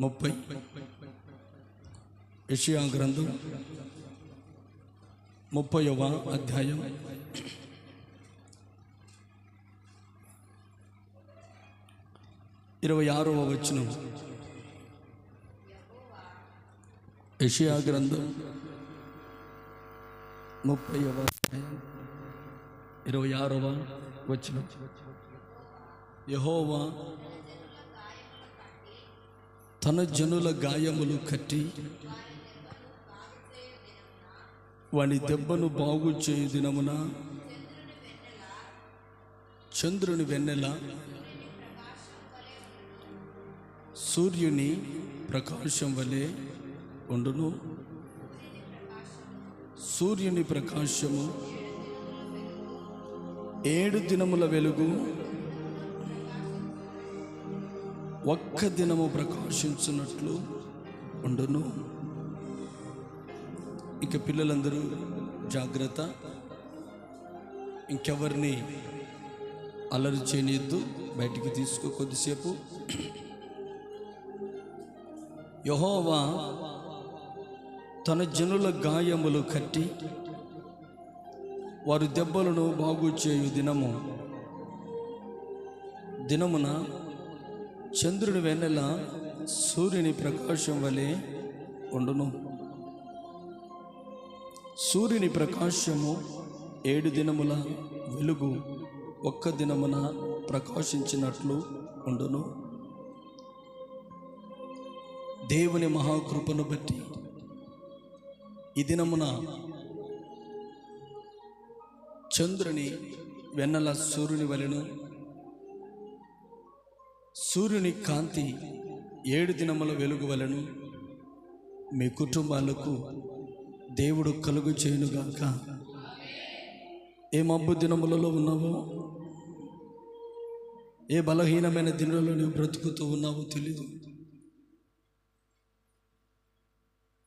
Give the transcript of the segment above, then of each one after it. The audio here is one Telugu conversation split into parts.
30 యెషయా గ్రంథం 30వ అధ్యాయం 26వ వచనం. యెషయా గ్రంథం 30వ అధ్యాయం 26వ వచనం. యెహోవా తన జనుల గాయములు కట్టి వాని దెబ్బను బాగు చేయు దినమున చంద్రుని వెన్నెల సూర్యుని ప్రకాశం వలె ఉండును. సూర్యుని ప్రకాశము 7 దినముల వెలుగు ఒక్క దినము ప్రకాశించున్నట్లు ఉండును. ఇక పిల్లలందరూ జాగ్రత్త, ఇంకెవరిని అల్లరి చేయనియద్దు, బయటికి తీసుకో కొద్దిసేపు. యెహోవా తన జనుల గాయములు కట్టి వారి దెబ్బలను బాగు చేయు దినమున చంద్రుని వెన్నెల సూర్యుని ప్రకాశం వలె ఉండును. సూర్యుని ప్రకాశము 7 దినముల వెలుగు ఒక్క దినమున ప్రకాశించినట్లు ఉండును. దేవుని మహాకృపను బట్టి ఈ దినమున చంద్రుని వెన్నెల సూర్యుని వలెను, సూర్యుని కాంతి 7 దినముల వెలుగు వలెను మీ కుటుంబాలకు దేవుడు కలుగు చేయునుగాక. ఏ మబ్బు దినములలో ఉన్నావో, ఏ బలహీనమైన దినాలలో నువ్వు బ్రతుకుతూ ఉన్నావో తెలీదు.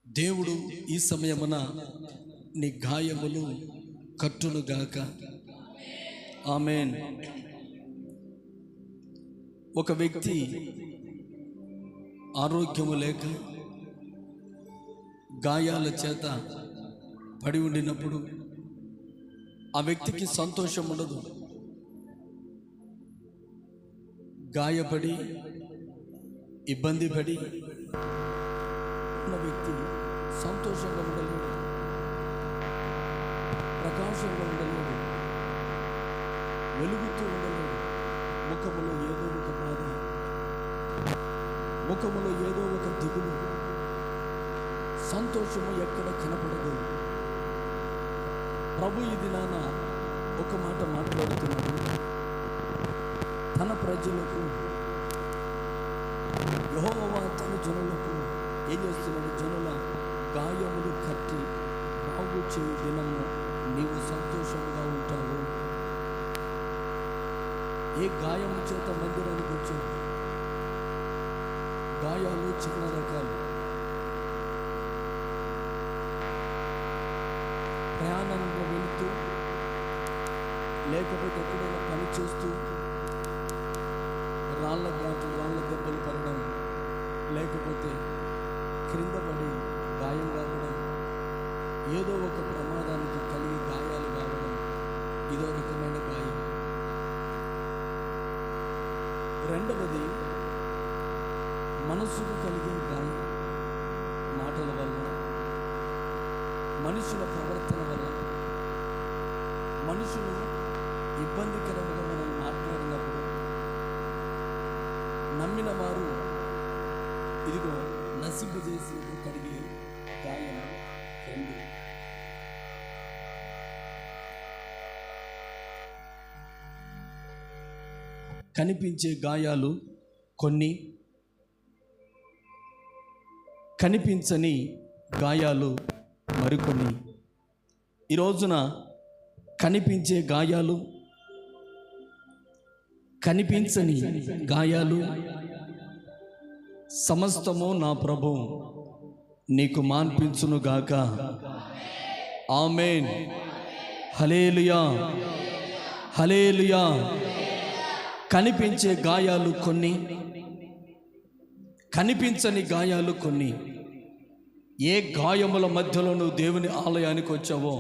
దేవుడు ఈ సమయమున నీ గాయములు కట్టునుగాక. ఆమేన్. ఒక వ్యక్తి ఆరోగ్యము లేక గాయాల చేత పడి ఉండినప్పుడు ఆ వ్యక్తికి సంతోషం ఉండదు. గాయపడి ఇబ్బంది పడి ఉన్న వ్యక్తి సంతోషంగా ఉండలేడు, ప్రకాశంగా ఉండలేడు, వెలుగుతూ ఉండలేడు. ముఖములో ఏదో ఒక బాధ, ముఖములో ఏదో ఒక దిగులు, సంతోషము ఎక్కడ కనపడదు. ప్రభు ఈ దినాన ఒక మాట మాట్లాడుతున్నాడు. తన ప్రజలకు, యెహోవా తన జనులకు ఏం చేస్తున్నాడు? జనుల గాయములు కట్టి బాగు చేయు దినము నీవు సంతోషంగా ఉంటావు. ఏ గాయము చేత మందిరానికి వచ్చావు? గాయాలు చాలా రకాలు. ప్రయాణంలో వెళుతూ, లేకపోతే ఎక్కడైనా పని చేస్తూ రాళ్ళ దెబ్బలు పడడం, లేకపోతే క్రింద పడి గాయం కావడం, ఏదో ఒక ప్రమాదానికి కలిగి గాయాలు కావడం, ఇదో రకమైన గాయం. రెండవది మనసుకు కలిగే గాయం. మాటల వల్ల, మనుషుల ప్రవర్తన వల్ల, మనుషులు ఇబ్బందికరంగా మనం మాట్లాడినప్పుడు నమ్మిన వారు ఇదిగో నసిబు చేసి కలిగే గాయం. రెండు, కనిపించే గాయాలు కొన్ని, కనిపించని గాయాలు మరికొన్ని. ఈ రోజున కనిపించే గాయాలు, కనిపించని గాయాలు సమస్తము నా ప్రభు నీకు మాన్పించునుగాక. ఆమేన్. హల్లెలూయా, హల్లెలూయా. కనిపించే గాయాలు కొన్ని, కనిపించని గాయాలు కొన్ని. ఏ గాయముల మధ్యలో నువ్వు దేవుని ఆలయానికి వచ్చావో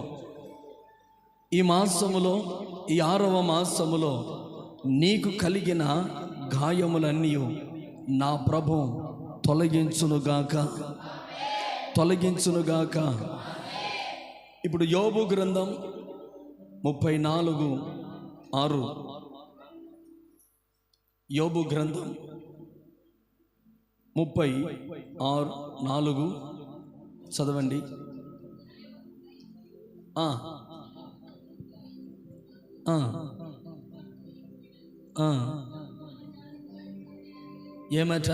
ఈ మాసములో, ఈ 6వ మాసములో నీకు కలిగిన గాయములన్నీ నా ప్రభు తొలగించునుగాక, తొలగించునుగాక. ఇప్పుడు యోబు గ్రంథం 34:6. యోబు గ్రంథం 36:4 చదవండి. ఏమట?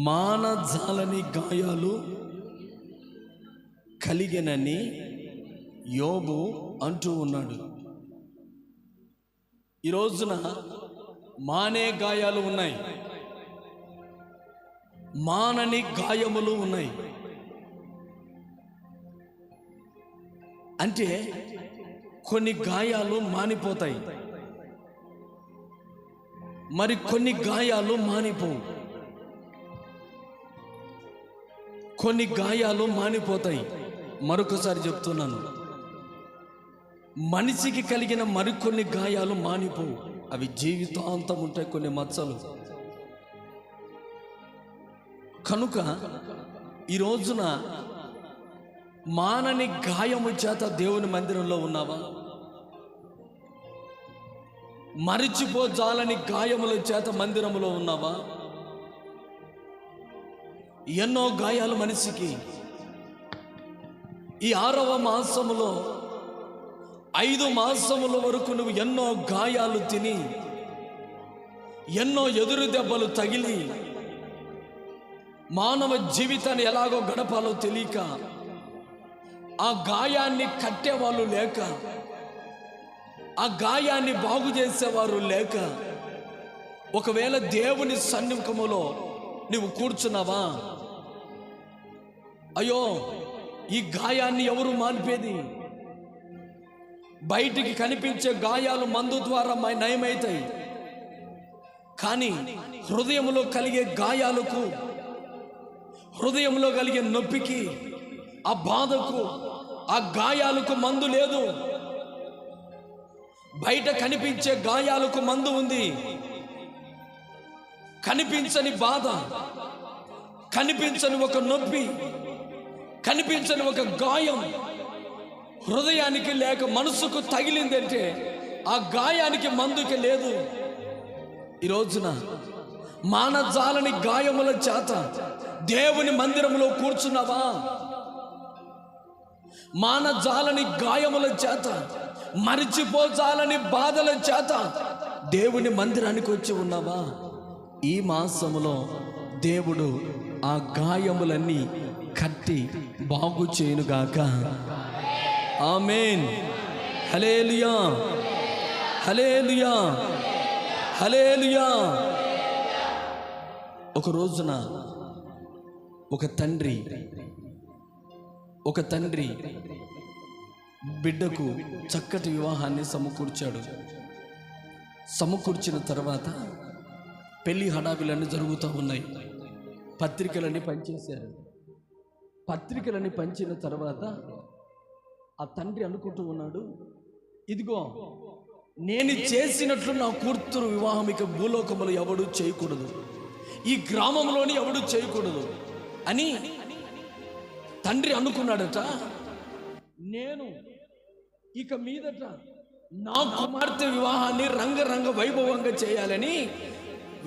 మానజాలని గాయాలు కలిగినని యోబు అంటూ ఉన్నాడు. ఈ రోజున మానే గాయాలు ఉన్నాయి, మానని గాయములు ఉన్నాయి. అంటే కొన్ని గాయాలు మానిపోతాయి, మరి కొన్ని గాయాలు మానిపోవు. కొన్ని గాయాలు మానిపోతాయి. మరొకసారి చెప్తున్నాను, మనిషికి కలిగిన మరికొన్ని గాయాలు మానిపోవు, అవి జీవితాంతం ఉంటాయి, కొన్ని మచ్చలు. కనుక ఈ రోజున మానని గాయము చేత దేవుని మందిరంలో ఉన్నావా? మరిచిపోజాలని గాయముల చేత మందిరములో ఉన్నావా? ఎన్నో గాయాలు మనిషికి. ఈ 6వ మాసములో 5 మాసముల వరకు నువ్వు ఎన్నో గాయాలు తిని, ఎన్నో ఎదురు దెబ్బలు తగిలి, మానవ జీవితాన్ని ఎలాగో గడపాలో తెలియక, ఆ గాయాన్ని కట్టేవాళ్ళు లేక, ఆ గాయాన్ని బాగు చేసేవారు లేక, ఒకవేళ దేవుని సన్నిముఖములో నువ్వు కూర్చున్నావా? అయ్యో, ఈ గాయాన్ని ఎవరు మాన్పేది? బయటికి కనిపించే గాయాలు మందు ద్వారా నయమవుతాయి, కానీ హృదయంలో కలిగే గాయాలకు, హృదయంలో కలిగే నొప్పికి, ఆ బాధకు, ఆ గాయాలకు మందు లేదు. బయట కనిపించే గాయాలకు మందు ఉంది. కనిపించని బాధ, కనిపించని ఒక నొప్పి, కనిపించని ఒక గాయం హృదయానికి లేక మనసుకు తగిలిందంటే ఆ గాయానికి మందుకి లేదు. ఈ రోజున మానజాలని గాయముల చేత దేవుని మందిరంలో కూర్చున్నావా? మానజాలని గాయముల చేత, మరిచిపోజాలని బాధల చేత దేవుని మందిరానికి వచ్చి ఉన్నావా? ఈ మాసములో దేవుడు ఆ గాయములన్నీ కట్టి బాగు చేయునుగాక. ఆమేన్. హల్లెలూయా, హల్లెలూయా, హల్లెలూయా. ఒక రోజున ఒక తండ్రి బిడ్డకు చక్కటి వివాహాన్ని సమకూర్చాడు. సమకూర్చిన తర్వాత పెళ్లి హడావిలన్నీ జరుగుతూ ఉన్నాయి. పత్రికలన్నీ పంచేశారు. పత్రికలన్నీ పంచిన తర్వాత ఆ తండ్రి అనుకుంటూ ఉన్నాడు, ఇదిగో నేను చేసినట్లు నా కూతురు వివాహం ఇక భూలోకములు ఎవడు చేయకూడదు, ఈ గ్రామంలోని ఎవడు చేయకూడదు అని తండ్రి అనుకున్నాడట. నేను ఇక మీదట నా కుమార్తె వివాహాన్ని రంగరంగ వైభవంగా చేయాలని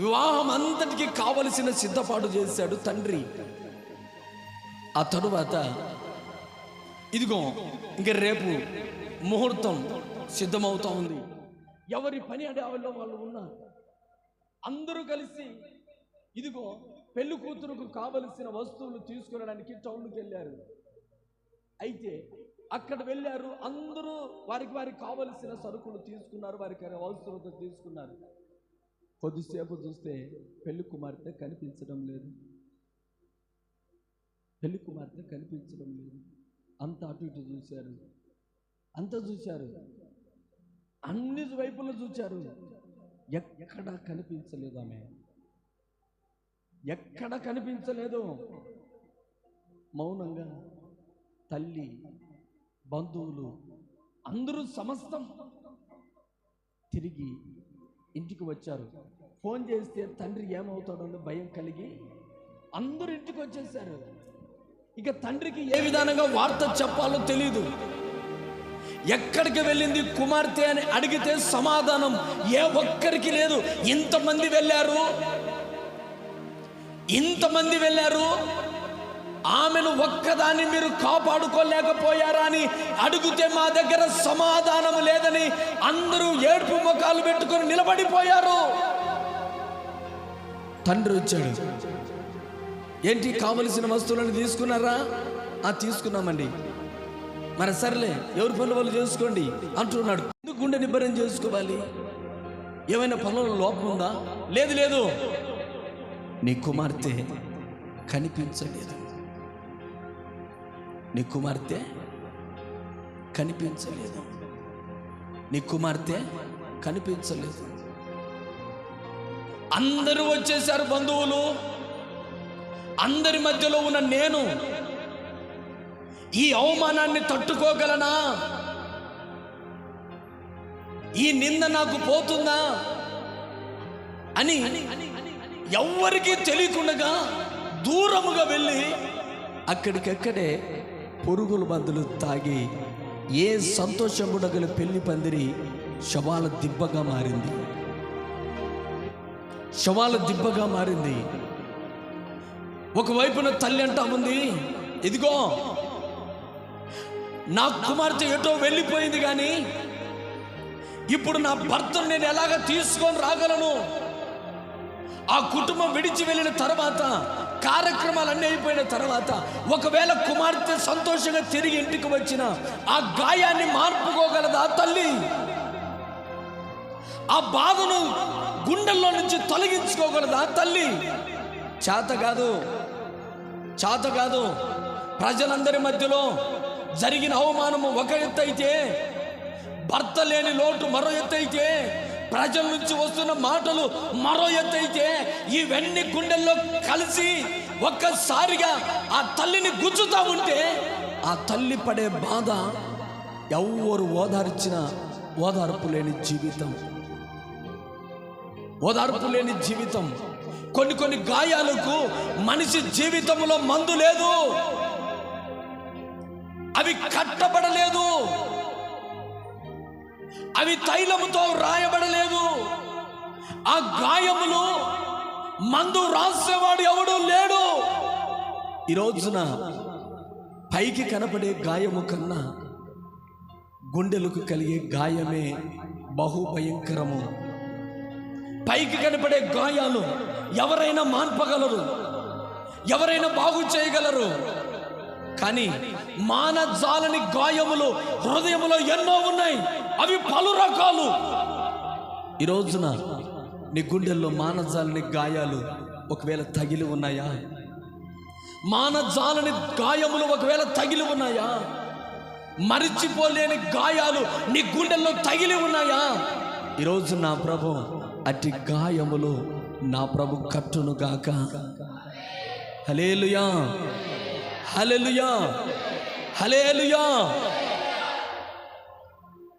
వివాహం అంతటికి కావలసిన సిద్ధపాటు చేశాడు తండ్రి. ఆ తరువాత ఇదిగో ఇంక రేపు ముహూర్తం సిద్ధమవుతా ఉంది. ఎవరి పని అడవిలో వాళ్ళు ఉన్నారు. అందరూ కలిసి ఇదిగో పెళ్లి కూతురుకు కావలసిన వస్తువులు తీసుకురావడానికి టౌన్కి వెళ్ళారు. అయితే అక్కడ వెళ్ళారు, అందరూ వారికి కావలసిన సరుకులు తీసుకున్నారు, వారికి అవసరత తీసుకున్నారు. కొద్దిసేపు చూస్తే పెళ్లి కుమార్తె కనిపించడం లేదు. పెళ్లి కుమార్తె కనిపించడం లేదు. అంత అటు ఇటు చూశారు, అన్ని వైపులు చూశారు, ఎక్కడా కనిపించలేదు. ఆమె ఎక్కడ కనిపించలేదు. మౌనంగా తల్లి, బంధువులు అందరూ సమస్తం తిరిగి ఇంటికి వచ్చారు. ఫోన్ చేస్తే తండ్రి ఏమవుతాడో భయం కలిగి అందరూ ఇంటికి వచ్చేసారు. ఇక తండ్రికి ఏ విధానంగా వార్త చెప్పాలో తెలియదు. ఎక్కడికి వెళ్ళింది కుమార్తె అని అడిగితే సమాధానం ఏ ఒక్కరికి లేదు. ఇంతమంది వెళ్ళారు, ఆమెను ఒక్కదాన్ని మీరు కాపాడుకోలేకపోయారా అని అడిగితే మా దగ్గర సమాధానం లేదని అందరూ ఏడుపు ముఖాలు పెట్టుకొని నిలబడిపోయారు. తండ్రి వచ్చాడు. ఏంటి, కావలసిన వస్తువులను తీసుకున్నారా? తీసుకున్నామండి. మరి సర్లే, ఎవరి పనులు వాళ్ళు చేసుకోండి అంటున్నాడు. ఎందుకు గుండె నిబ్బరం చేసుకోవాలి? ఏమైనా పనుల లోపం ఉందా? లేదు, నీ కుమార్తె కనిపించలేదు. నీ కుమార్తె కనిపించలేదు. అందరూ వచ్చేసారు, బంధువులు. అందరి మధ్యలో ఉన్న నేను ఈ అవమానాన్ని తట్టుకోగలనా? ఈ నింద నాకు పోతుందా అని ఎవ్వరికీ తెలియకుండా దూరముగా వెళ్ళి అక్కడికక్కడే పురుగుల మందులు తాగి ఏ సంతోషం కూడా గల పెళ్లి పందిరి శవాల దిబ్బగా మారింది. ఒకవైపున తల్లి అంటా ఉంది, ఇదిగో నా కుమార్తె ఎటో వెళ్ళిపోయింది, కానీ ఇప్పుడు నా భర్తను నేను ఎలాగ తీసుకొని రాగలను? ఆ కుటుంబం విడిచి వెళ్ళిన తర్వాత, కార్యక్రమాలన్నీ అయిపోయిన తర్వాత, ఒకవేళ కుమార్తె సంతోషంగా తిరిగి ఇంటికి వచ్చిన ఆ గాయాన్ని మార్పుకోగలదా తల్లి? ఆ బాధను గుండెల్లో నుంచి తొలగించుకోగలదా తల్లి? చేత కాదు. ప్రజలందరి మధ్యలో జరిగిన అవమానము ఒక ఎత్తు అయితే, భర్త లేని లోటు మరో ఎత్తు అయితే, ప్రజల నుంచి వస్తున్న మాటలు మరో ఎత్తు అయితే, ఇవన్నీ గుండెల్లో కలిసి ఒక్కసారిగా ఆ తల్లిని గుచ్చుతా ఉంటే, ఆ తల్లి పడే బాధ ఎవరు ఓదార్చిన ఓదార్పు లేని జీవితం. కొన్ని గాయాలకు మనిషి జీవితంలో మందు లేదు, అవి కట్టబడలేదు, అవి తైలముతో రాయబడలేదు. ఆ గాయములు మందు రాసేవాడు ఎవడు లేడు. ఈ రోజున పైకి కనపడే గాయము కన్నా గుండెలకు కలిగే గాయమే బహుభయంకరము. పైకి కనపడే గాయాలు ఎవరైనా మాన్పగలరు, ఎవరైనా బాగు చేయగలరు, కానీ మానజాలని గాయములు హృదయములో ఎన్నో ఉన్నాయి. అవి పలు రకాలు. ఈ రోజున నీ గుండెల్లో మానజాలని గాయాలు ఒకవేళ తగిలి ఉన్నాయా? మానజాలని గాయములు ఒకవేళ తగిలి ఉన్నాయా? మరిచిపోలేని గాయాలు నీ గుండెల్లో తగిలి ఉన్నాయా? ఈరోజు నా ప్రభు అట్టి గాయములు నా ప్రభు కట్టును గాక. హల్లెలూయా, హల్లెలూయా, హల్లెలూయా.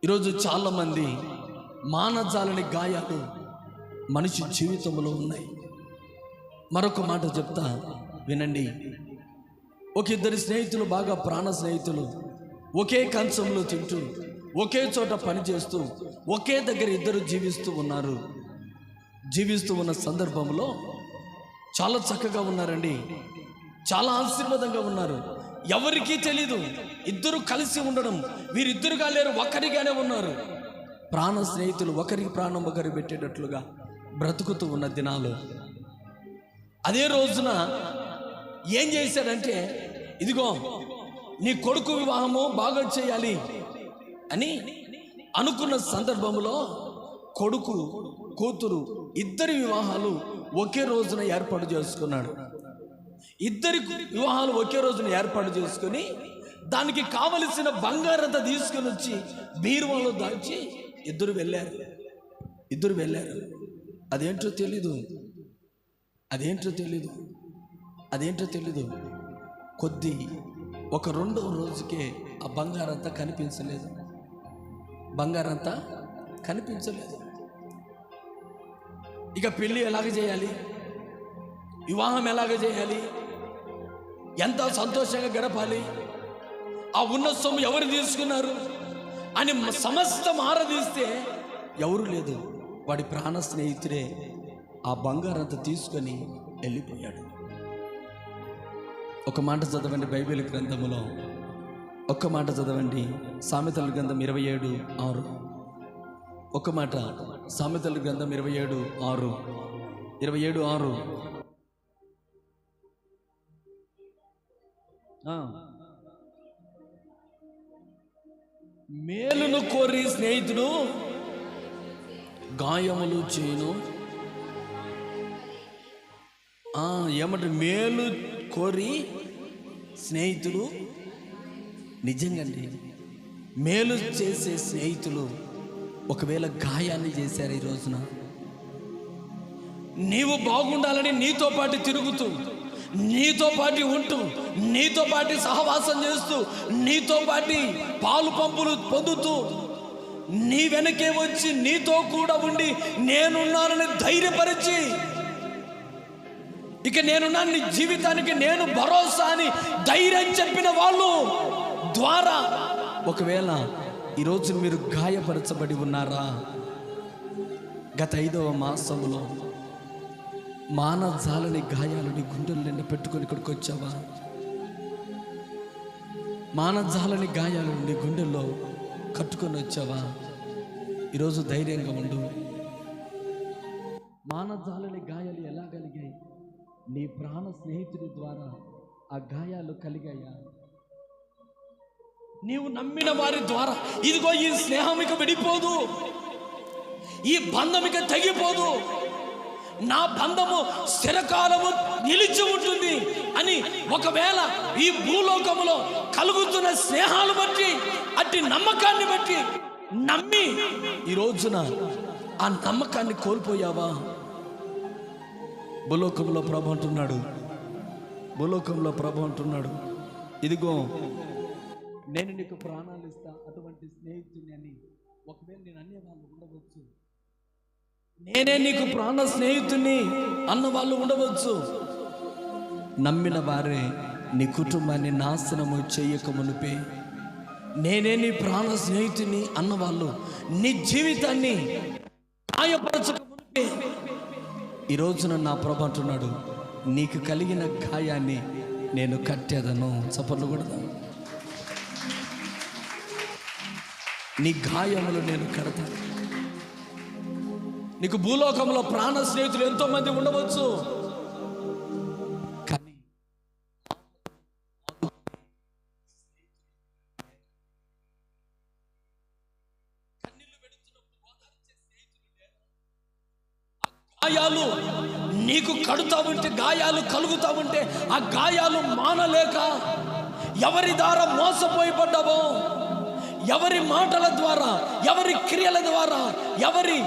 ఈరోజు చాలా మంది మానజాలని గాయాలు మనిషి జీవితంలో ఉన్నాయి. మరొక మాట చెప్తా వినండి. ఒక ఇద్దరు స్నేహితులు, బాగా ప్రాణ స్నేహితులు, ఒకే కంచంలో తింటూ, ఒకే చోట పనిచేస్తూ, ఒకే దగ్గర ఇద్దరు జీవిస్తూ ఉన్న సందర్భంలో చాలా చక్కగా ఉన్నారండి, చాలా ఆశీర్వాదంగా ఉన్నారు. ఎవరికీ తెలీదు ఇద్దరు కలిసి ఉండడం. వీరిద్దరుగా లేరు, ఒకరిగానే ఉన్నారు. ప్రాణ స్నేహితులు ఒకరికి ప్రాణం ఒకరు పెట్టేటట్లుగా బ్రతుకుతూ ఉన్న దినాలు. అదే రోజున ఏం చేశాడంటే, ఇదిగో నీ కొడుకు వివాహము బాగా చేయాలి అని అనుకున్న సందర్భంలో కొడుకు కూతురు ఇద్దరి వివాహాలు ఒకే రోజున ఏర్పాటు చేసుకున్నాడు. ఇద్దరి వివాహాలు ఒకే రోజున ఏర్పాటు చేసుకుని దానికి కావలసిన బంగారంతా తీసుకుని వచ్చి బీరువాలో దాచి ఇద్దరు వెళ్ళారు. అదేంటో తెలీదు. అదేంటో తెలీదు ఒక రెండో రోజుకే ఆ బంగారంతా కనిపించలేదు. ఇక పెళ్ళి ఎలాగ చేయాలి, వివాహం ఎలాగ చేయాలి, ఎంత సంతోషంగా గడపాలి, ఆ ఉన్న సొమ్ము ఎవరు తీసుకున్నారు అని సమస్తం ఆరాధిస్తే ఎవరు లేదు. వాడి ప్రాణ స్నేహితుడే ఆ బంగారంతా తీసుకొని వెళ్ళిపోయాడు. ఒక మాట చదవండి బైబిల్ గ్రంథములో, ఒక్క మాట చదవండి, సామెతల గ్రంథం 27:6. ఒక మాట, సామెతల గ్రంథం 27:6. మేలును కోరి స్నేహితుడు గాయములు చేయను. ఏమంటే మేలు కోరి స్నేహితులు, నిజంగండి మేలు చేసే స్నేహితులు ఒకవేళ గాయాన్ని చేశారు ఈ రోజున, నీవు బాగుండాలని నీతో పాటు తిరుగుతూ, నీతో పాటు ఉంటూ, నీతో పాటు సహవాసం చేస్తూ, నీతో పాటు పాలు పంపులు పొందుతూ, నీ వెనకే వచ్చి నీతో కూడా ఉండి నేనున్నానని ధైర్యపరిచి, ఇక నేనున్నాను నీ జీవితానికి నేను భరోసా అని ధైర్యం చెప్పిన వాళ్ళు ద్వారా ఒకవేళ ఈరోజు మీరు గాయపరచబడి ఉన్నారా? గత 5వ మాసంలో మానజాలని గాయాలని గుండెలు నిండా పెట్టుకొని ఇక్కడికి వచ్చావా? మానజాలని గాయాలు నీ గుండెల్లో కట్టుకొని వచ్చావా? ఈరోజు ధైర్యంగా ఉండు. మానజాలని గాయాలు ఎలా కలిగాయి? నీ ప్రాణ స్నేహితుడి ద్వారా ఆ గాయాలు కలిగాయా? నీవు నమ్మిన వారి ద్వారా. ఇదిగో ఈ స్నేహం ఇక విడిపోదు, ఈ బంధం ఇక తెగిపోదు, నా బంధము స్థిరకాలము నిలిచి ఉంటుంది అని ఒకవేళ ఈ భూలోకములో కలుగుతున్న స్నేహాలు బట్టి, అట్టి నమ్మకాన్ని బట్టి నమ్మి ఈ రోజున ఆ నమ్మకాన్ని కోల్పోయావా? భూలోకంలో ప్రభు అంటున్నాడు, ఇదిగో నేను నీకు ప్రాణాలు ఇస్తా అటువంటి స్నేహితుని అని ఒకవేళ నేను అనే వాళ్ళు ఉండవచ్చు. నేనే నీకు ప్రాణ స్నేహితుని అన్న వాళ్ళు ఉండవచ్చు. నమ్మిన వారే నీ కుటుంబాన్ని నాశనము చేయక మునిపే నేనే నీ ప్రాణ స్నేహితుని అన్నవాళ్ళు నీ జీవితాన్ని గాయపరచక మునిపే ఈ రోజున నా ప్రభు అంటున్నాడు, నీకు కలిగిన గాయాన్ని నేను కట్టేదను. చప్పట్లు కొడదాం. నీ గాయములు నేను కడతాను. నీకు భూలోకంలో ప్రాణ స్నేహితులు ఎంతో మంది ఉండవచ్చు, కానీ గాయాలు నీకు కడుతా ఉంటే, గాయాలు కలుగుతా ఉంటే ఆ గాయాలు మానలేక ఎవరి ద్వారా మోసపోయి పడ్డావో, ఎవరి మాటల ద్వారా, ఎవరి క్రియల ద్వారా, ఎవరి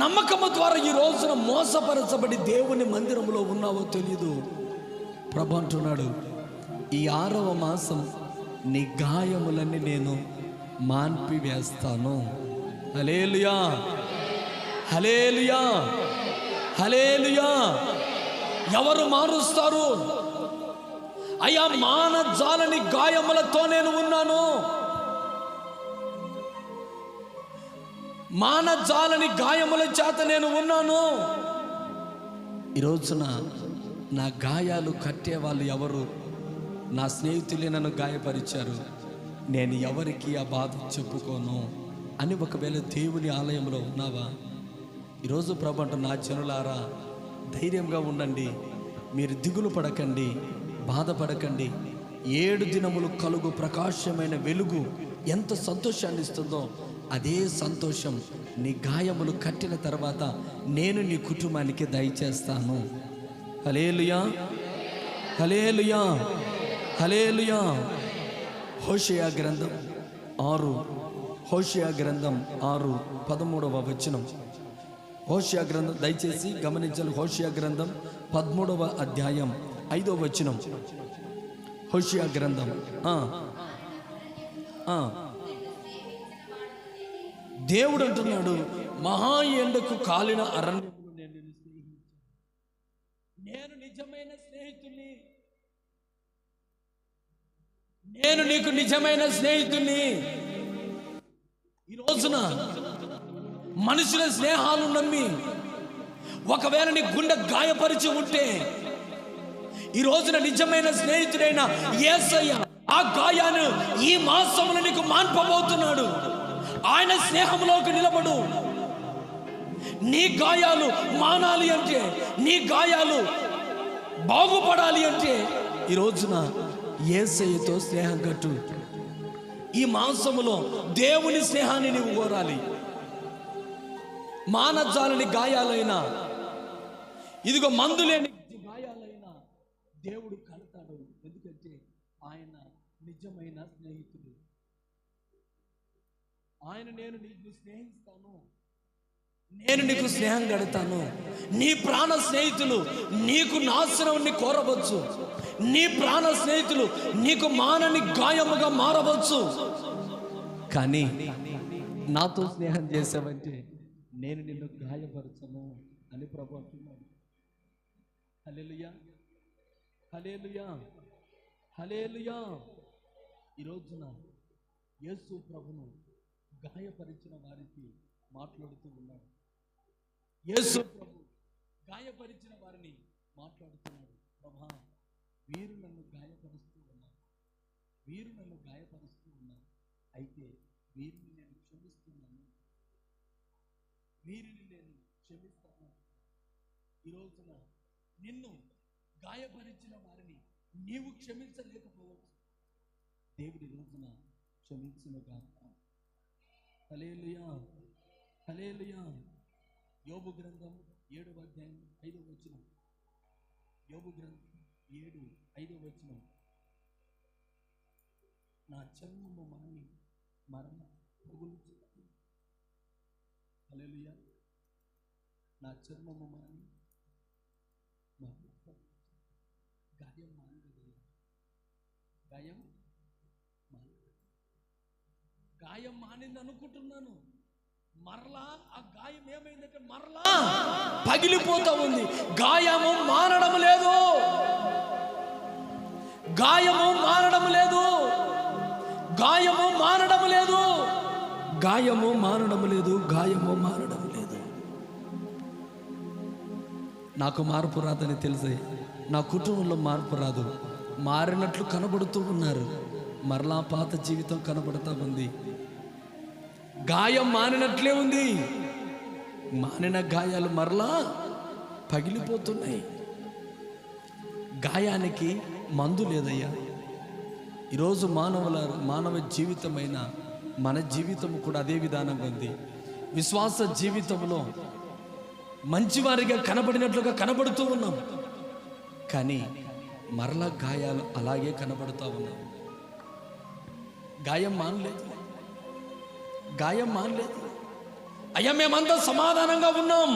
నమ్మకము ద్వారా ఈ రోజున మోసపరచబడి దేవుని మందిరంలో ఉన్నావో తెలియదు. ప్రభు అంటున్నాడు, ఈ 6వ మాసం నీ గాయములన్నీ నేను మాన్పి వేస్తాను. హల్లెలూయా, హల్లెలూయా, హల్లెలూయా. ఎవరు మారుస్తారు? అయ్యా, మానజాలని గాయములతో నేను ఉన్నాను, మానజాలని గాయముల చేత నేను ఉన్నాను. ఈ రోజున నా గాయాలు కట్టేవాళ్ళు ఎవరు? నా స్నేహితులే నన్ను గాయపరిచారు, నేను ఎవరికి ఆ బాధ చెప్పుకోను అని ఒకవేళ దేవుని ఆలయంలో ఉన్నావా? ఈరోజు ప్రభు అంట, నా జనులారా ధైర్యంగా ఉండండి, మీరు దిగులు పడకండి, బాధపడకండి. 7 దినములు కలుగు ప్రకాశమైన వెలుగు ఎంత సంతోషాన్ని ఇస్తుందో అదే సంతోషం నీ గాయములు కట్టిన తర్వాత నేను నీ కుటుంబానికి దయచేస్తాను. హల్లెలూయా, హల్లెలూయా, హల్లెలూయా. హోషేయ గ్రంథం 6:13 హోషేయ గ్రంథం దయచేసి గమనించాలి. హోషేయ గ్రంథం 13వ అధ్యాయం 5వ వచనం. హోషియా గ్రంథం. దేవుడు అంటున్నాడు, మహా ఎండకు కాలిన అరణ్యములో నేను నిజమైన స్నేహితుని, నేను నీకు నిజమైన స్నేహితుని. ఈ రోజున మనుషుల స్నేహాలు నమ్మి ఒకవేళ నీ గుండె గాయపరిచి ఉంటే, ఈ రోజున నిజమైన స్నేహితుడైన యేసయ్య ఆ గాయాన్ని ఈ మాసమున నీకు మాన్పబోతున్నాడు. ఆయన స్నేహంలోకి నిలబడు. నీ గాయాలు మానాలి అంటే, నీ గాయాలు బాగుపడాలి అంటే ఈ రోజున యేసయ్యతో స్నేహం కట్టు. ఈ మాసములో దేవుని స్నేహాన్ని నీవు కోరాలి. మానజాలని గాయాలైనా, ఇదిగో మందులేని గాయాలైనా దేవుడు కడతాడు. ఎందుకంటే ఆయన నిజమైన స్నేహితుడు. ఆయన నేను నీకు స్నేహిస్తాను, నేను నీకు స్నేహం కడతాను. నీ ప్రాణ స్నేహితులు నీకు నాశనాన్ని కోరవచ్చు. నీ ప్రాణ స్నేహితులు నీకు మానని గాయముగా మారవచ్చు. కానీ నాతో స్నేహం చేసావంటే నేను నిన్ను గాయపరచను అని ప్రభు అంటున్నాడు. హల్లెలూయా, హల్లెలూయా, హల్లెలూయా. ఈ రోజున యేసు ప్రభును గాయపరిచిన వారికి మాట్లాడుతూ ఉన్నాడు. యేసు ప్రభు గాయపరిచిన వారిని మాట్లాడుతున్నాడు. ప్రభా, వీరు నన్ను గాయపరుస్తూ ఉన్నారు, వీరు నన్ను గాయపరుస్తూ ఉన్నారు, అయితే వీరిని నేను క్షమిస్తున్నాను, వీరిని నేను క్షమిస్తాను. ఈ రోజున నిన్ను గాయపరిచిన వారిని నీవు క్షమించలేకపోవచ్చు. దేవుడి రోజున క్షమించునుగా. హల్లెలూయా, హల్లెలూయా. యోబు గ్రంథం 7వ అధ్యాయం 5వ వచనం. యోబు గ్రంథం 7:5 వచనం. నా చర్మము మాని మరణ పగులుచున్నది. హల్లెలూయా. నా చర్మము మాని మరణ గాయం మానలేదు. గాయం గాయం మానింది అనుకుంటున్నాను. మరలా ఆ గాయం ఏమైందంటే మరలా పగిలిపోతా ఉంది. గాయము మానడం లేదు, గాయము మానడం లేదు, గాయము మానడం లేదు, గాయము మానడం లేదు, గాయము మానడం లేదు. నాకు మార్పు రాదని తెలిసే నా కుటుంబంలో మార్పు రాదు. మారినట్లు కనబడుతూ ఉన్నారు, మరలా పాత జీవితం కనబడుతూ ఉంది. గాయం మానినట్లే ఉంది, మానిన గాయాలు మరలా పగిలిపోతున్నాయి. గాయానికి మందు లేదయ్యా. ఈరోజు మానవ జీవితమైన మన జీవితం కూడా అదే విధానంగా ఉంది. విశ్వాస జీవితంలో మంచివారిగా కనబడినట్లుగా కనబడుతూ ఉన్నాం, కానీ మరలా గాయాలు అలాగే కనబడుతూ ఉన్నాం. గాయం మానలేదు, గాయం మానలేదు. అయ్యా, మేమంతా సమాధానంగా ఉన్నాం,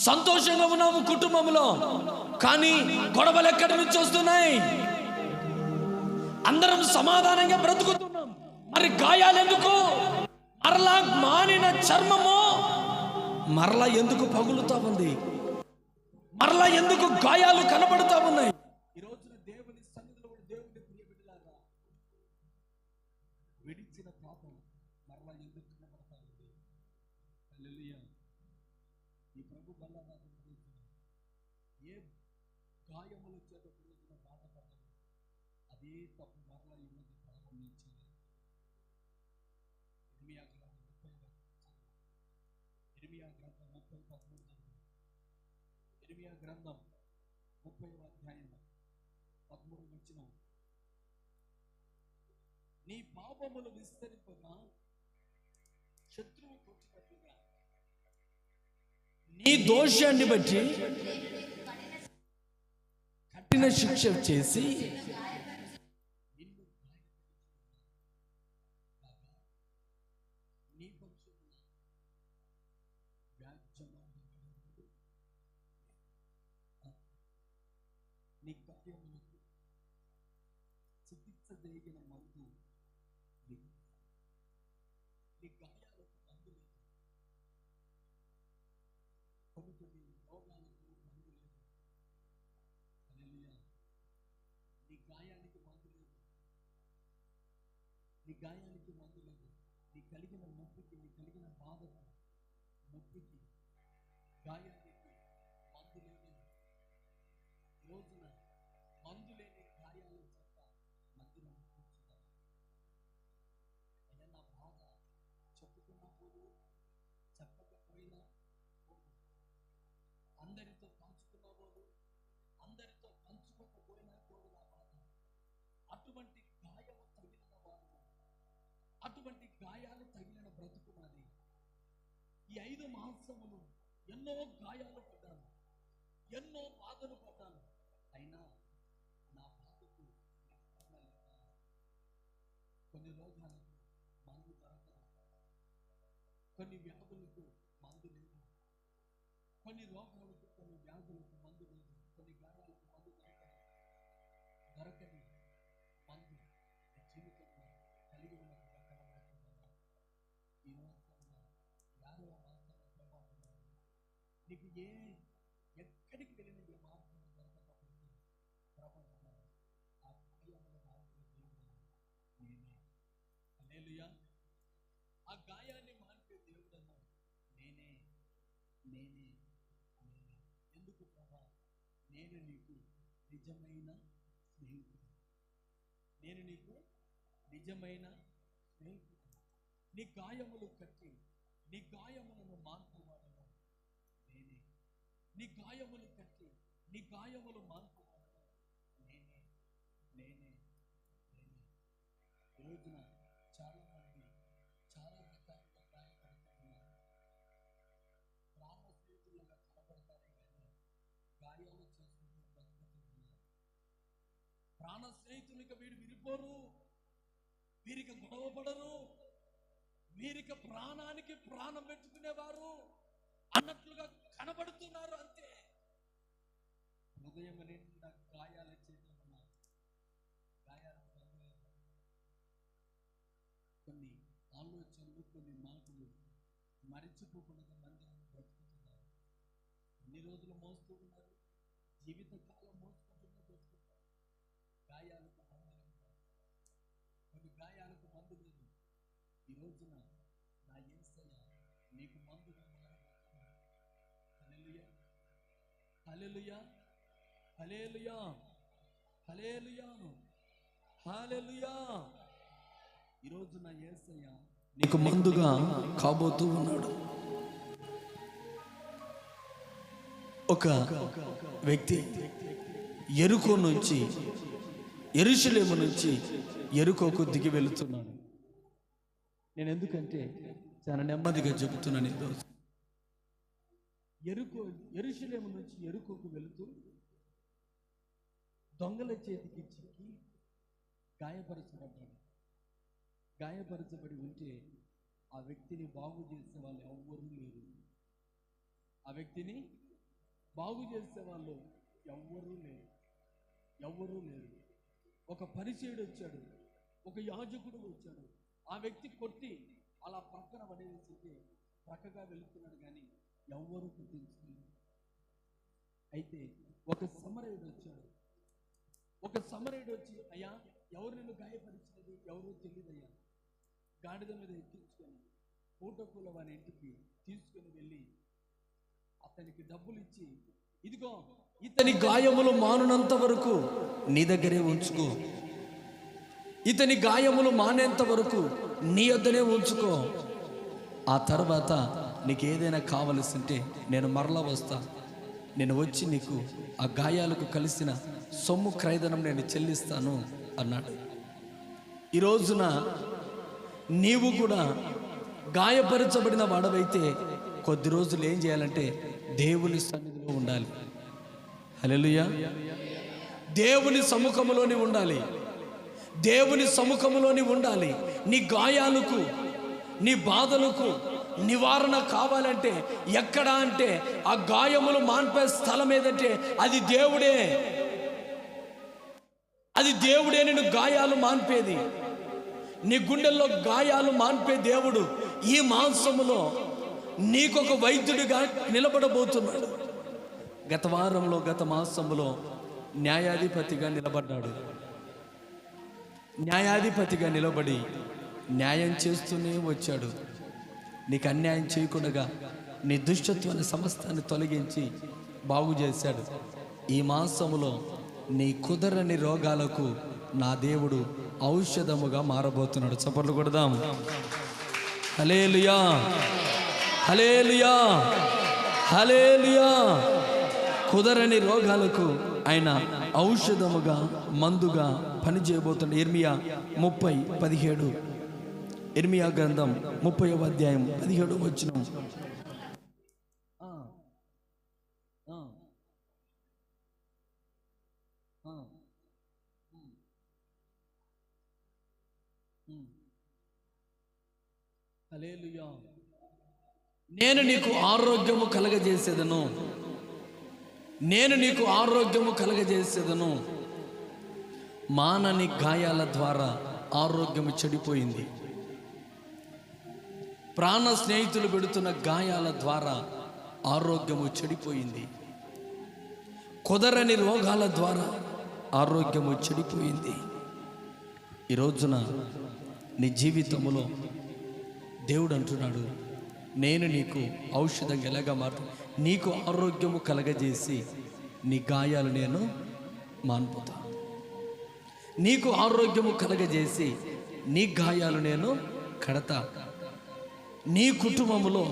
సంతోషంగా ఉన్నాము కుటుంబంలో, కానీ గొడవలు ఎక్కడి నుంచి వస్తున్నాయి? అందరం సమాధానంగా బ్రతుకుతున్నాం, మరి గాయాలు ఎందుకు? మరలా మానిన చర్మము మరలా ఎందుకు పగులుతా ఉంది? మరలా ఎందుకు గాయాలు కనబడుతూ ఉన్నాయి? ఈ రోజున దేవుని సన్నిధిలో దేవుని ప్రియ బిడ్డలారా, విడిచిన పాపం మరలా ఎందుకు కనబడతా ఉంది? హల్లెలూయా. ఈ ప్రభు బల్లరాజు ఏ గాయముల చేత బాధపడ్డాడు, అదే తప్పు మరలా ఈరోజు ప్రారంభించింది. ఇర్మియా గ్రంథం 30:13. ఇర్మియా గ్రంథం 30వ అధ్యాయం 13వ వచనం. నీ పాపములు విస్తరింపగా శత్రువు కొట్టినట్లుగా నీ దోషాన్ని బట్టి కఠిన శిక్ష చేసి నీ గాయములకు చికిత్స మందు లేదు. నీ గాయాలకు మందు లేదు. కొన్ని రోగాలకు మందు లేదు. హల్లెలూయా. నీ గాయానికి మందు లేదు. నీ గాయానికి మందు లేదు. నీ కలిగిన నొప్పికి, నీ కలిగిన బాధకు, నొప్పికి, గాయానికి మందు లేదు. రోజున మందు లేని గాయాల చేత మందిరం కూర్చున్నాను. అయ్యా, నా బాధ చెప్పుకున్నప్పుడు చెప్పకపోయినా అందరితో పంచుకున్నప్పుడు అందరితో పంచుకోకపోయినా కూడా నా బాధ. అటువంటి గాయము తగిలిన వాడు, అటువంటి గాయాలు తగిలిన బ్రతుకు నాది. ఈ 5 మాసములు ఎన్నో గాయాలు పడ్డాను, ఎన్నో బాధలు పడ్డాను. అయినా నా బాధకు కొన్ని రోగాలకు మందు దొరకదు, కొన్ని వ్యాధులకు మందు లేదు, కొన్ని రోగాలకు, కొన్ని వ్యాధులకు మందు లేదు, కొన్ని గాయాలకు మందు దొరకని మందు జీవితంలో కలిగి ఉన్నట్టు కనబడుతున్నాను. ఈ మాసంలో 50వ మాసంలో ప్రభావం నీకు ఎక్కడికి వెళ్ళిన ఏ మార్గం దొరకకపోతే ప్రభావం ఆ గాయముల మార్గం దేవుడు నేనే. హల్లెలూయా. ఆ గాయాన్ని మాన్పే దేవుడన్నా నేనే నేనే నేనే. ఎందుకు ప్రభా? నేను నీకు నిజమైన స్నేహితుడు, నేను నీకు నిజమైన స్నేహితుడు. నీ గాయములు కట్టి నీ గాయములను మాన్పువాడను నేనే. నీ గాయములు కట్టి నీ గాయములు మాన్పువాడను నేనే నేనే నేనే. రోజున చాలా మంది చాలా రకాలుగా గాయపడుతున్నారు. ప్రాణ స్నేహితులుగా కనబడతారే కానీ గాయాలు చేసుకుంటూ బ్రతుకుతున్నారు. ప్రాణ స్నేహితులుగా వీరు విరిపోరు, వీరికి గొడవపడరు, వీరికి ప్రాణానికి ప్రాణం పెట్టుకునేవారు అన్నట్లుగా కనబడుతున్నారు. అంతే. హృదయం నిండా గాయాల చేతులు ఉన్నారు. గాయాలకు కొన్ని ఆలోచనలు, కొన్ని మాటలు మరిచిపోకుండా మందిరం బ్రతుకుతున్నారు. ఎన్ని రోజులు మోస్తూ ఉన్నారు, జీవితకాలం మోసుకుంటూనే బ్రతుకుతారు. గాయాలకు మందు లేదు, కొన్ని గాయాలకు మందు లేదు. ఈ రోజున నా యేసయ్య నీకు మందుగా మారబోతున్నాడు. హల్లెలూయా, హల్లెలూయా, హల్లెలూయా, హల్లెలూయా, హల్లెలూయా. ఈ రోజు నా యేసయ్య నీకు మందుగా కాబోతూ ఉన్నాడు. ఒక వ్యక్తి యెరికో నుంచి, యెరూషలేము నుంచి యెరికోకు దిగి వెళుతున్నాడు. నేను ఎందుకంటే చాలా నెమ్మదిగా చెబుతున్నాను. ఈరోజు యెరూషలేము నుంచి యెరికోకు వెళుతూ దొంగల చేతికి చిక్కి గాయపరచబడ్డాడు. గాయపరచబడి ఉంటే ఆ వ్యక్తిని బాగు చేసే వాళ్ళు ఎవ్వరూ లేరు. ఆ వ్యక్తిని బాగు చేసే వాళ్ళు ఎవ్వరూ లేరు. ఒక పరిచయుడు వచ్చాడు, ఒక యాజకుడు వచ్చాడు. ఆ వ్యక్తి కొట్టి అలా పక్కన పడేసి పక్కగా వెళుతున్నాడు, కానీ ఎవ్వరూ గుర్తించలేదు. అయితే ఒక సమరయుడు వచ్చాడు. ఒక సమరయుడు వచ్చి, అయ్యా, ఎవరు నిన్ను గాయపరిచినది ఎవరో తెలియదయ్యా. గాడిద మీద ఎక్కించుకొని పూటకూల వారి ఇంటికి తీసుకుని వెళ్ళి అతనికి డబ్బులు ఇచ్చి, ఇదిగో ఇతని గాయములు మానునంత వరకు నీ దగ్గరే ఉంచుకో, ఇతని గాయములు మానేంత వరకు నీ వద్దనే ఉంచుకో, ఆ తర్వాత నీకు ఏదైనా కావలసింటే నేను మరలా వస్తా, నేను వచ్చి నీకు ఆ గాయాలకు కలిసిన సొమ్ము క్రయధనం నేను చెల్లిస్తాను అన్నాడు. ఈ రోజున నీవు కూడా గాయపరచబడిన వాడవైతే కొద్ది రోజులు ఏం చేయాలంటే దేవుని సన్నిధిలో ఉండాలి. హల్లెలూయా. దేవుని సముఖములోని ఉండాలి, దేవుని సముఖములోని ఉండాలి. నీ గాయాలకు, నీ బాధలకు నివారణ కావాలంటే ఎక్కడ అంటే ఆ గాయములు మాన్పే స్థలం ఏదంటే అది దేవుడే. అది దేవుడే నిన్ను గాయాలు మాన్పేది. నీ గుండెల్లో గాయాలు మాన్పే దేవుడు ఈ మాంసములో నీకొక వైద్యుడిగా నిలబడబోతున్నాడు. గత మాసంలో న్యాయాధిపతిగా నిలబడ్డాడు. న్యాయాధిపతిగా నిలబడి న్యాయం చేస్తూనే వచ్చాడు. నీకు అన్యాయం చేయకుండా నీ దుష్టత్వాన్ని సమస్తాన్ని తొలగించి బాగు చేశాడు. ఈ మాసములో నీ కుదరని రోగాలకు నా దేవుడు ఔషధముగా మారబోతున్నాడు. చప్పట్లు కొడదాం. హల్లెలూయా, హల్లెలూయా, హల్లెలూయా. కుదరని రోగాలకు ఆయన ఔషధముగా మందుగా పనిచేయబోతున్న ఇర్మియా 30:17. ఇర్మియా గ్రంథం 30వ అధ్యాయం 17వ వచనం. హల్లెలూయా. నేను నీకు ఆరోగ్యము కలగజేసేదను, నేను నీకు ఆరోగ్యము కలగజేసేదను. మానని గాయాల ద్వారా ఆరోగ్యము చెడిపోయింది. ప్రాణ స్నేహితులు పెడుతున్న గాయాల ద్వారా ఆరోగ్యము చెడిపోయింది. కుదరని రోగాల ద్వారా ఆరోగ్యము చెడిపోయింది. ఈ రోజున నీ జీవితంలో దేవుడు అంటున్నాడు, నేను నీకు ఔషధం ఎలాగా నీకు ఆరోగ్యము కలగజేసి నీ గాయాలు నేను మాన్పుతా. నీకు ఆరోగ్యము కలగజేసి నీ గాయాలు నేను కడతా. నీ కుటుంబములో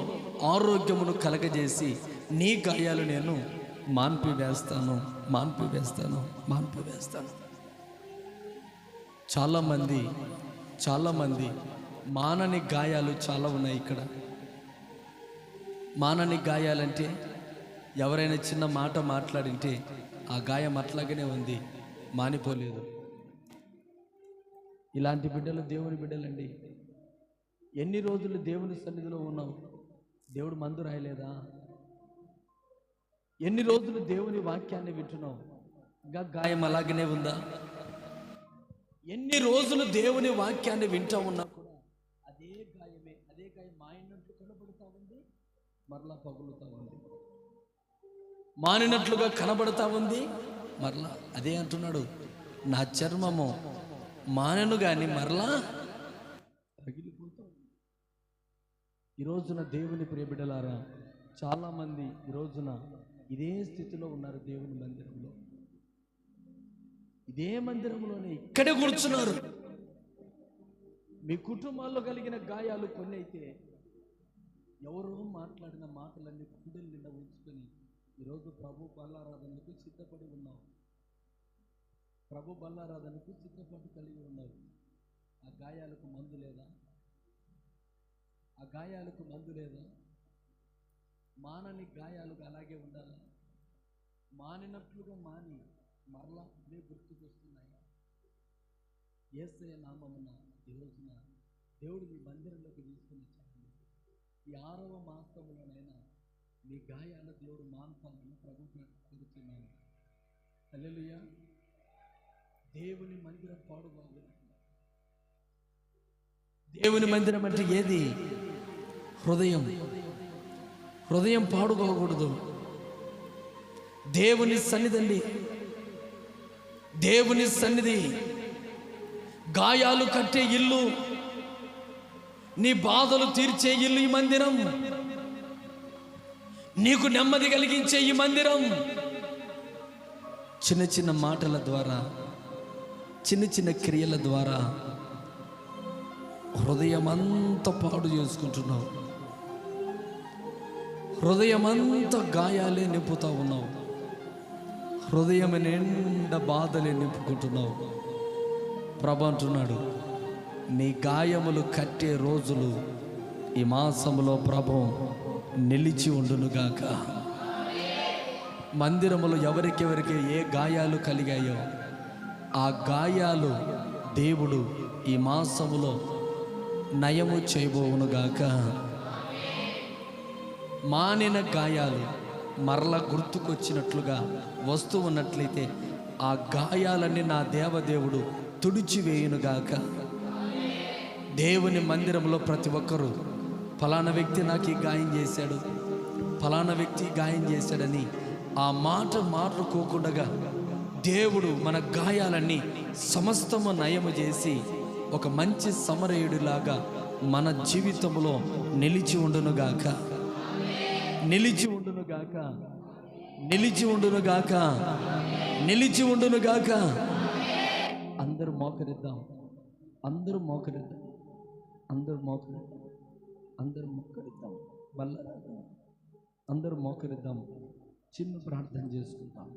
ఆరోగ్యమును కలగజేసి నీ గాయాలు నేను మాన్పివేస్తాను. చాలామంది మానని గాయాలు చాలా ఉన్నాయి ఇక్కడ. మానని గాయాలంటే ఎవరైనా చిన్న మాట మాట్లాడింటే ఆ గాయం అట్లాగనే ఉంది, మానిపోలేదు. ఇలాంటి బిడ్డలు దేవుని బిడ్డలండి. ఎన్ని రోజులు దేవుని సన్నిధిలో ఉన్నావు? దేవుడు మందు రాయలేదా? ఎన్ని రోజులు దేవుని వాక్యాన్ని వింటున్నావు? ఇంకా గాయం అలాగనే ఉందా? ఎన్ని రోజులు దేవుని వాక్యాన్ని వింటూ ఉన్నా కూడా అదే గాయం మానినట్లు కనబడుతూ ఉంది, మరలా పగులుతూ ఉంది. మానినట్లుగా కనబడుతూ ఉంది, మరలా అదే అంటున్నాడు, నా చర్మము మానను కానీ మరలా పగిలిపోతూ. ఈ రోజున దేవుని ప్రియబిడ్డలారా, చాలామంది ఈ రోజున ఇదే స్థితిలో ఉన్నారు. దేవుని మందిరంలో, ఇదే మందిరంలోనే ఇక్కడే కూర్చున్నారు. మీ కుటుంబాల్లో కలిగిన గాయాలు కొన్ని అయితే ఎవరో మాట్లాడిన మాటలన్నీ గుండెల నిండా ఉంచుకొని ఈరోజు ప్రభు బల్లారాధనకు సిద్ధపడి ఉన్నావు. ప్రభు బల్లారాధనకు సిద్ధపడి కలిగి ఉన్నావు. ఆ గాయాలకు మందు లేదా? ఆ గాయాలకు మందు లేదా? మానని గాయాలుగా అలాగే ఉండాలా? మానినట్లుగా మాని మరలా అదే గుర్తుకొస్తున్నాయా? యేసయ్య నామమున ఈ రోజున దేవుడు మీ మందిరంలోకి తీసుకుని వచ్చాడు. ఈ 6వ మాసంలోనైనా మీ గాయాల దేవుడు మాన్పాలని ప్రభు కోరుతున్నాను. హల్లెలూయా. దేవుని మందిరం పాడుకోకూడదు. దేవుని మందిరం అంటే ఏది? హృదయం పాడుకోకూడదు. దేవుని సన్నిధి, దేవుని సన్నిధి, గాయాలు కట్టే ఇల్లు, నీ బాధలు తీర్చే ఇల్లు ఈ మందిరం. నీకు నెమ్మది కలిగించే ఈ మందిరం. చిన్న చిన్న మాటల ద్వారా, చిన్న చిన్న క్రియల ద్వారా హృదయమంతా పాడు చేసుకుంటున్నావు. హృదయమంతా గాయాలే నింపుతా ఉన్నావు. హృదయం నిండా బాధలే నింపుకుంటున్నావు. ప్రభు అంటున్నాడు, నీ గాయములు కట్టే రోజులు ఈ మాసములో ప్రభు నిలిచి ఉండునుగాక. మందిరములో ఎవరికెవరికి ఏ గాయాలు కలిగాయో ఆ గాయాలు దేవుడు ఈ మాసములో నయము చేయబోవునుగాక. మానిన గాయాలు మరలా గుర్తుకొచ్చినట్లుగా వస్తూ ఉన్నట్లయితే ఆ గాయాలన్నీ నా దేవదేవుడు తుడిచివేయునుగాక. దేవుని మందిరంలో ప్రతి ఒక్కరూ ఫలానా వ్యక్తి నాకు ఈ గాయం చేశాడు, ఫలానా వ్యక్తి గాయం చేశాడని ఆ మాట మాట్లాడుకోకుండా దేవుడు మన గాయాలన్నీ సమస్తము నయము చేసి ఒక మంచి సమరయుడిలాగా మన జీవితంలో నిలిచి ఉండునుగాక, నిలిచి ఉండునుగాక, నిలిచి ఉండునుగాక, నిలిచి ఉండునుగాక. అందరూ మోకరిద్దాం, అందరూ మోకరిద్దాం, అందరూ మోకరిద్దాం, అందరూ మోకరిద్దాం, అందరూ మోకరిద్దాం. చిన్న ప్రార్థన చేసుకుందాం.